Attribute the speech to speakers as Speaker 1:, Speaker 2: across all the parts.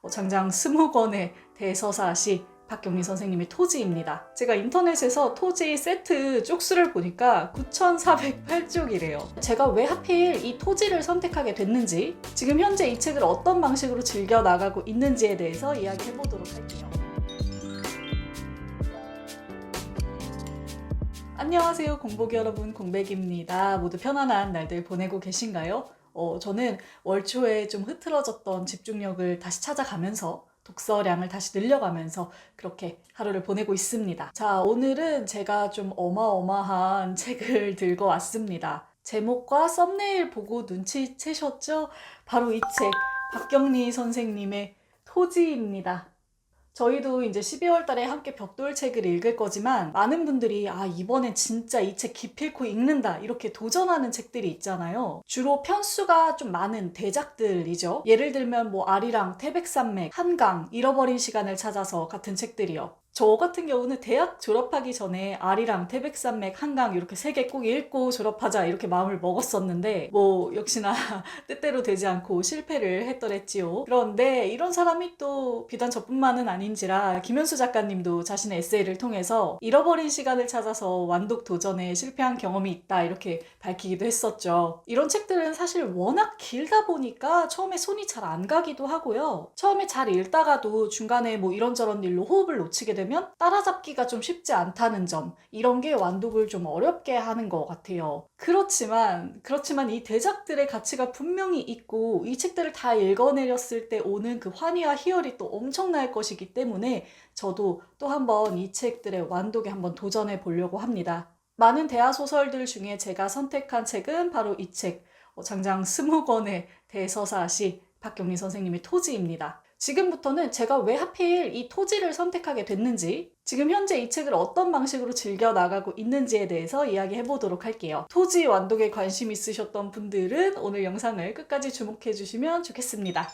Speaker 1: 장장 20권의 대서사시 박경리 선생님의 토지입니다. 제가 인터넷에서 토지 세트 쪽수를 보니까 9,408쪽이래요. 제가 왜 하필 이 토지를 선택하게 됐는지, 지금 현재 이 책을 어떤 방식으로 즐겨 나가고 있는지에 대해서 이야기해 보도록 할게요. 안녕하세요, 공복이 여러분, 공백입니다. 모두 편안한 날들 보내고 계신가요? 저는 월 초에 좀 흐트러졌던 집중력을 다시 찾아가면서 독서량을 다시 늘려가면서 그렇게 하루를 보내고 있습니다. 자, 오늘은 제가 좀 어마어마한 책을 들고 왔습니다. 제목과 썸네일 보고 눈치채셨죠? 바로 이 책, 박경리 선생님의 토지입니다. 저희도 이제 12월 달에 함께 벽돌책을 읽을 거지만 많은 분들이 이번엔 진짜 이 책 기필코 읽는다 이렇게 도전하는 책들이 있잖아요. 주로 편수가 좀 많은 대작들이죠. 예를 들면 아리랑, 태백산맥, 한강, 잃어버린 시간을 찾아서 같은 책들이요. 저 같은 경우는 대학 졸업하기 전에 아리랑, 태백산맥, 한강 이렇게 3개 꼭 읽고 졸업하자 이렇게 마음을 먹었었는데 역시나 뜻대로 되지 않고 실패를 했더랬지요. 그런데 이런 사람이 또 비단 저뿐만은 아닌지라 김현수 작가님도 자신의 에세이를 통해서 잃어버린 시간을 찾아서 완독 도전에 실패한 경험이 있다 이렇게 밝히기도 했었죠. 이런 책들은 사실 워낙 길다 보니까 처음에 손이 잘 안 가기도 하고요. 처음에 잘 읽다가도 중간에 이런저런 일로 호흡을 놓치게 되면 따라잡기가 좀 쉽지 않다는 점, 이런 게 완독을 좀 어렵게 하는 것 같아요. 그렇지만 이 대작들의 가치가 분명히 있고 이 책들을 다 읽어내렸을 때 오는 그 환희와 희열이 또 엄청날 것이기 때문에 저도 또 한번 이 책들의 완독에 한번 도전해 보려고 합니다. 많은 대하소설들 중에 제가 선택한 책은 바로 이 책, 장장 20권의 대서사시 박경리 선생님의 토지입니다. 지금부터는 제가 왜 하필 이 토지를 선택하게 됐는지, 지금 현재 이 책을 어떤 방식으로 즐겨 나가고 있는지에 대해서 이야기해 보도록 할게요. 토지 완독에 관심 있으셨던 분들은 오늘 영상을 끝까지 주목해 주시면 좋겠습니다.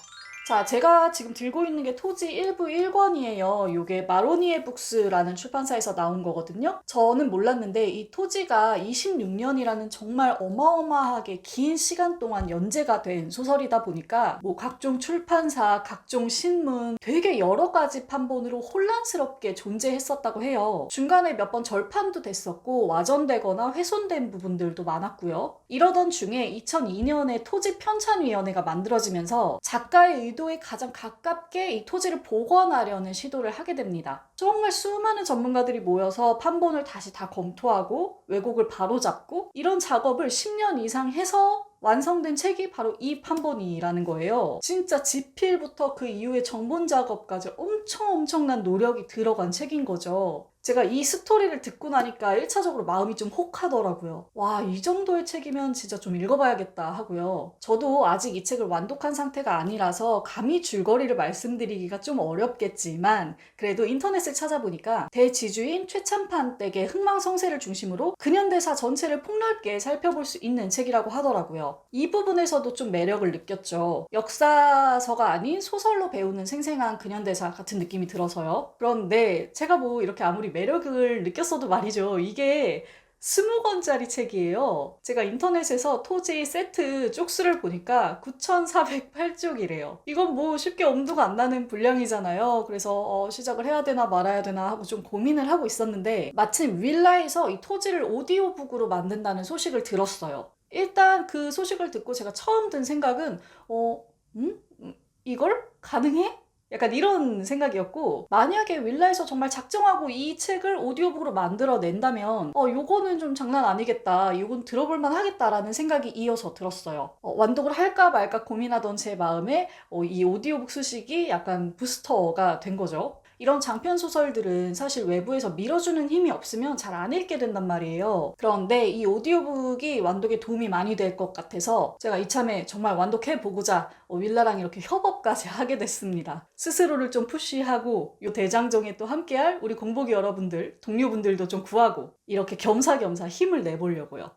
Speaker 1: 자, 제가 지금 들고 있는 게 토지 1부 1권이에요. 이게 마로니에 북스라는 출판사에서 나온 거거든요. 저는 몰랐는데 이 토지가 26년이라는 정말 어마어마하게 긴 시간 동안 연재가 된 소설이다 보니까 각종 출판사, 각종 신문, 되게 여러 가지 판본으로 혼란스럽게 존재했었다고 해요. 중간에 몇 번 절판도 됐었고 와전되거나 훼손된 부분들도 많았고요. 이러던 중에 2002년에 토지 편찬위원회가 만들어지면서 작가의 의도에 가장 가깝게 이 토지를 복원하려는 시도를 하게 됩니다. 정말 수많은 전문가들이 모여서 판본을 다시 다 검토하고 왜곡을 바로잡고 이런 작업을 10년 이상 해서 완성된 책이 바로 이 판본이라는 거예요. 진짜 집필부터 그 이후의 정본 작업까지 엄청난 노력이 들어간 책인 거죠. 제가 이 스토리를 듣고 나니까 1차적으로 마음이 좀 혹하더라고요. 와, 이 정도의 책이면 진짜 좀 읽어봐야겠다 하고요. 저도 아직 이 책을 완독한 상태가 아니라서 감히 줄거리를 말씀드리기가 좀 어렵겠지만 그래도 인터넷을 찾아보니까 대지주인 최찬판 댁의 흥망성쇠를 중심으로 근현대사 전체를 폭넓게 살펴볼 수 있는 책이라고 하더라고요. 이 부분에서도 좀 매력을 느꼈죠. 역사서가 아닌 소설로 배우는 생생한 근현대사 같은 느낌이 들어서요. 그런데 제가 이렇게 아무리 매력을 느꼈어도 말이죠. 이게 20권짜리 책이에요. 제가 인터넷에서 토지 세트 쪽수를 보니까 9,408쪽이래요. 이건 쉽게 엄두가 안 나는 분량이잖아요. 그래서 시작을 해야 되나 말아야 되나 하고 좀 고민을 하고 있었는데 마침 윌라에서 이 토지를 오디오북으로 만든다는 소식을 들었어요. 일단 그 소식을 듣고 제가 처음 든 생각은 이걸 가능해? 약간 이런 생각이었고, 만약에 윌라에서 정말 작정하고 이 책을 오디오북으로 만들어낸다면 요거는 좀 장난 아니겠다, 요건 들어볼만 하겠다라는 생각이 이어서 들었어요. 완독을 할까 말까 고민하던 제 마음에 이 오디오북 소식이 약간 부스터가 된 거죠. 이런 장편 소설들은 사실 외부에서 밀어주는 힘이 없으면 잘 안 읽게 된단 말이에요. 그런데 이 오디오북이 완독에 도움이 많이 될 것 같아서 제가 이참에 정말 완독해보고자 윌라랑 이렇게 협업까지 하게 됐습니다. 스스로를 좀 푸시하고 이 대장정에 또 함께할 우리 공복이 여러분들, 동료분들도 좀 구하고 이렇게 겸사겸사 힘을 내보려고요.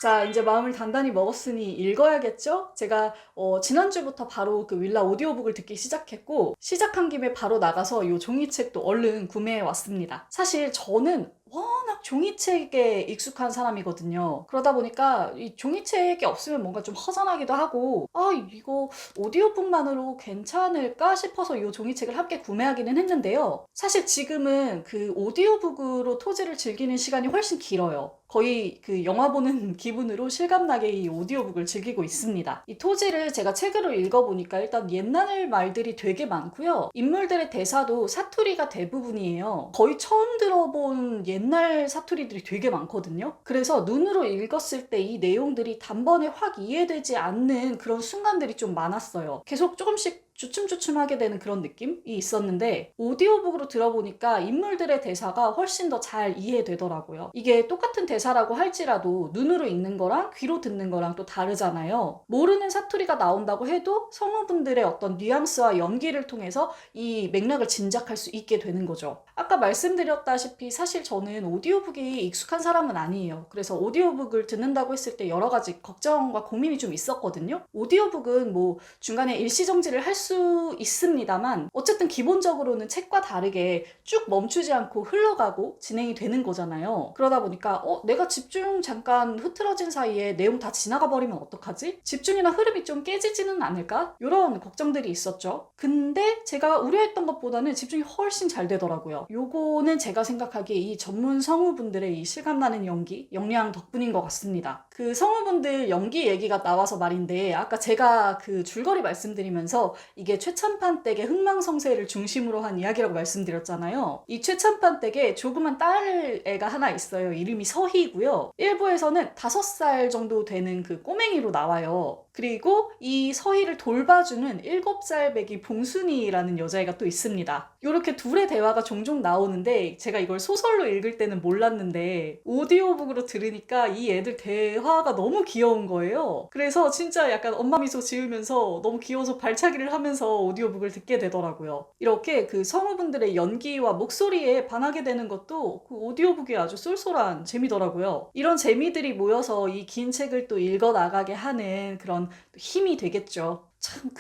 Speaker 1: 자, 이제 마음을 단단히 먹었으니 읽어야겠죠? 제가 지난주부터 바로 그 윌라 오디오북을 듣기 시작했고, 시작한 김에 바로 나가서 이 종이책도 얼른 구매해 왔습니다. 사실 저는 워낙 워낙 종이책에 익숙한 사람이거든요. 그러다 보니까 이 종이책이 없으면 뭔가 좀 허전하기도 하고, 이거 오디오북만으로 괜찮을까 싶어서 이 종이책을 함께 구매하기는 했는데요. 사실 지금은 그 오디오북으로 토지를 즐기는 시간이 훨씬 길어요. 거의 그 영화 보는 기분으로 실감나게 이 오디오북을 즐기고 있습니다. 이 토지를 제가 책으로 읽어보니까 일단 옛날 말들이 되게 많고요. 인물들의 대사도 사투리가 대부분이에요. 거의 처음 들어본 옛날 사투리들이 되게 많거든요. 그래서 눈으로 읽었을 때 이 내용들이 단번에 확 이해되지 않는 그런 순간들이 좀 많았어요. 계속 조금씩 주춤주춤하게 되는 그런 느낌이 있었는데 오디오북으로 들어보니까 인물들의 대사가 훨씬 더 잘 이해되더라고요. 이게 똑같은 대사라고 할지라도 눈으로 읽는 거랑 귀로 듣는 거랑 또 다르잖아요. 모르는 사투리가 나온다고 해도 성우분들의 어떤 뉘앙스와 연기를 통해서 이 맥락을 짐작할 수 있게 되는 거죠. 아까 말씀드렸다시피 사실 저는 오디오북이 익숙한 사람은 아니에요. 그래서 오디오북을 듣는다고 했을 때 여러 가지 걱정과 고민이 좀 있었거든요. 오디오북은 뭐 중간에 일시정지를 할 수 있습니다만 어쨌든 기본적으로는 책과 다르게 쭉 멈추지 않고 흘러가고 진행이 되는 거잖아요. 그러다 보니까 내가 집중 잠깐 흐트러진 사이에 내용 다 지나가 버리면 어떡하지? 집중이나 흐름이 좀 깨지지는 않을까? 이런 걱정들이 있었죠. 근데 제가 우려했던 것보다는 집중이 훨씬 잘 되더라고요. 요거는 제가 생각하기에 이 전문 성우분들의 이 실감나는 연기, 역량 덕분인 것 같습니다. 그 성우분들 연기 얘기가 나와서 말인데 아까 제가 그 줄거리 말씀드리면서 이게 최찬판 댁의 흥망성쇠를 중심으로 한 이야기라고 말씀드렸잖아요. 이 최찬판 댁에 조그만 딸애가 하나 있어요. 이름이 서희고요. 일부에서는 5살 정도 되는 그 꼬맹이로 나와요. 그리고 이 서희를 돌봐주는 7살 배기 봉순이라는 여자애가 또 있습니다. 이렇게 둘의 대화가 종종 나오는데 제가 이걸 소설로 읽을 때는 몰랐는데 오디오북으로 들으니까 이 애들 대화가 너무 귀여운 거예요. 그래서 진짜 약간 엄마 미소 지으면서 너무 귀여워서 발차기를 하면서 오디오북을 듣게 되더라고요. 이렇게 그 성우분들의 연기와 목소리에 반하게 되는 것도 그 오디오북이 아주 쏠쏠한 재미더라고요. 이런 재미들이 모여서 이 긴 책을 또 읽어나가게 하는 그런 힘이 되겠죠. 참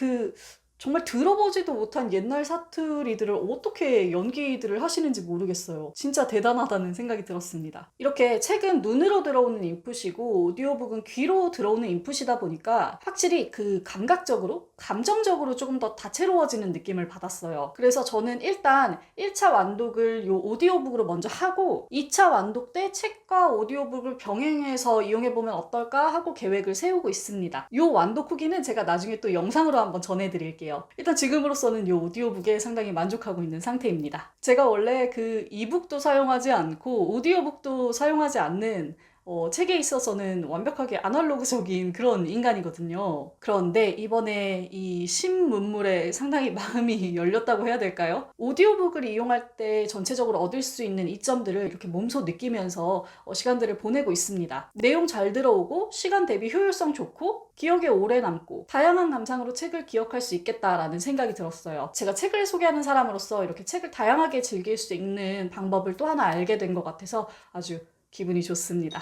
Speaker 1: 정말 들어보지도 못한 옛날 사투리들을 어떻게 연기들을 하시는지 모르겠어요. 진짜 대단하다는 생각이 들었습니다. 이렇게 책은 눈으로 들어오는 인풋이고 오디오북은 귀로 들어오는 인풋이다 보니까 확실히 그 감각적으로, 감정적으로 조금 더 다채로워지는 느낌을 받았어요. 그래서 저는 일단 1차 완독을 요 오디오북으로 먼저 하고 2차 완독 때 책과 오디오북을 병행해서 이용해보면 어떨까 하고 계획을 세우고 있습니다. 요 완독 후기는 제가 나중에 또 영상으로 한번 전해드릴게요. 일단 지금으로서는 이 오디오북에 상당히 만족하고 있는 상태입니다. 제가 원래 그 이북도 사용하지 않고 오디오북도 사용하지 않는 책에 있어서는 완벽하게 아날로그적인 그런 인간이거든요. 그런데 이번에 이 신문물에 상당히 마음이 열렸다고 해야 될까요? 오디오북을 이용할 때 전체적으로 얻을 수 있는 이점들을 이렇게 몸소 느끼면서 시간들을 보내고 있습니다. 내용 잘 들어오고 시간 대비 효율성 좋고 기억에 오래 남고 다양한 감상으로 책을 기억할 수 있겠다라는 생각이 들었어요. 제가 책을 소개하는 사람으로서 이렇게 책을 다양하게 즐길 수 있는 방법을 또 하나 알게 된 것 같아서 아주 기분이 좋습니다.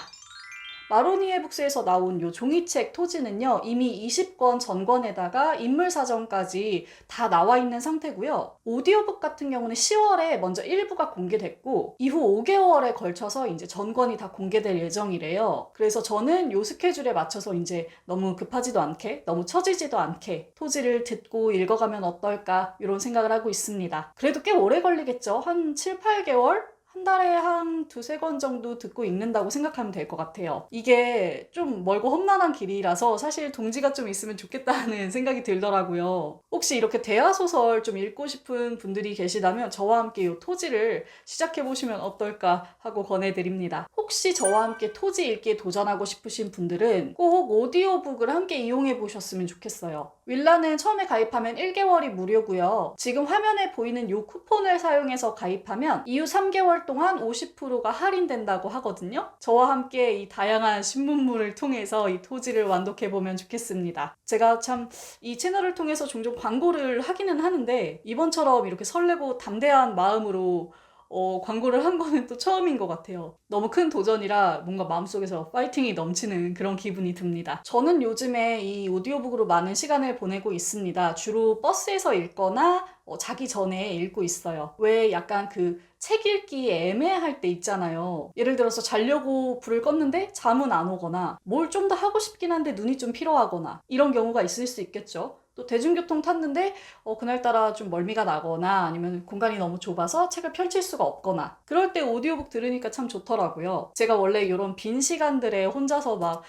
Speaker 1: 마로니에 북스에서 나온 요 종이책 토지는요, 이미 20권 전권에다가 인물사전까지 다 나와 있는 상태고요. 오디오북 같은 경우는 10월에 먼저 일부가 공개됐고 이후 5개월에 걸쳐서 이제 전권이 다 공개될 예정이래요. 그래서 저는 요 스케줄에 맞춰서 이제 너무 급하지도 않게, 너무 처지지도 않게 토지를 듣고 읽어가면 어떨까 이런 생각을 하고 있습니다. 그래도 꽤 오래 걸리겠죠? 한 7, 8개월? 한 달에 한 2-3권 정도 듣고 읽는다고 생각하면 될 것 같아요. 이게 좀 멀고 험난한 길이라서 사실 동지가 좀 있으면 좋겠다는 생각이 들더라고요. 혹시 이렇게 대하소설 좀 읽고 싶은 분들이 계시다면 저와 함께 이 토지를 시작해보시면 어떨까 하고 권해드립니다. 혹시 저와 함께 토지 읽기에 도전하고 싶으신 분들은 꼭 오디오북을 함께 이용해보셨으면 좋겠어요. 윌라는 처음에 가입하면 1개월이 무료고요. 지금 화면에 보이는 이 쿠폰을 사용해서 가입하면 이후 3개월 동안 50%가 할인된다고 하거든요. 저와 함께 이 다양한 신문물을 통해서 이 토지를 완독해보면 좋겠습니다. 제가 참 이 채널을 통해서 종종 광고를 하기는 하는데 이번처럼 이렇게 설레고 담대한 마음으로 광고를 한 거는 또 처음인 것 같아요. 너무 큰 도전이라 뭔가 마음속에서 파이팅이 넘치는 그런 기분이 듭니다. 저는 요즘에 이 오디오북으로 많은 시간을 보내고 있습니다. 주로 버스에서 읽거나 자기 전에 읽고 있어요. 왜 약간 그 책 읽기 애매할 때 있잖아요. 예를 들어서 자려고 불을 껐는데 잠은 안 오거나 뭘 좀 더 하고 싶긴 한데 눈이 좀 피로하거나 이런 경우가 있을 수 있겠죠. 또 대중교통 탔는데 그날따라 좀 멀미가 나거나 아니면 공간이 너무 좁아서 책을 펼칠 수가 없거나 그럴 때 오디오북 들으니까 참 좋더라고요. 제가 원래 이런 빈 시간들에 혼자서 막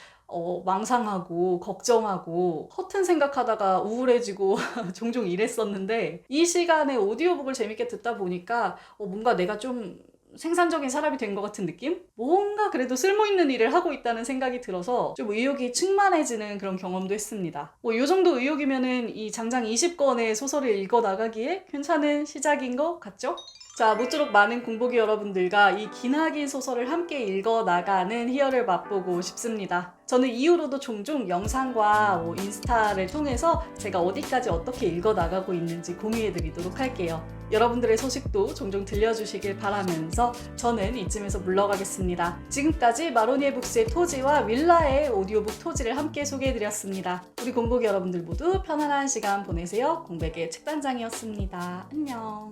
Speaker 1: 망상하고 걱정하고 허튼 생각하다가 우울해지고 종종 이랬었는데 이 시간에 오디오북을 재밌게 듣다 보니까 뭔가 내가 좀 생산적인 사람이 된 것 같은 느낌? 뭔가 그래도 쓸모있는 일을 하고 있다는 생각이 들어서 좀 의욕이 충만해지는 그런 경험도 했습니다. 이 정도 의욕이면은 이 장장 20권의 소설을 읽어 나가기에 괜찮은 시작인 것 같죠? 자, 모쪼록 많은 공보기 여러분들과 이 기나긴 소설을 함께 읽어 나가는 희열을 맛보고 싶습니다. 저는 이후로도 종종 영상과 인스타를 통해서 제가 어디까지 어떻게 읽어 나가고 있는지 공유해 드리도록 할게요. 여러분들의 소식도 종종 들려주시길 바라면서 저는 이쯤에서 물러가겠습니다. 지금까지 마로니에 북스의 토지와 윌라의 오디오북 토지를 함께 소개해드렸습니다. 우리 공보기 여러분들 모두 편안한 시간 보내세요. 공백의 책단장이었습니다. 안녕.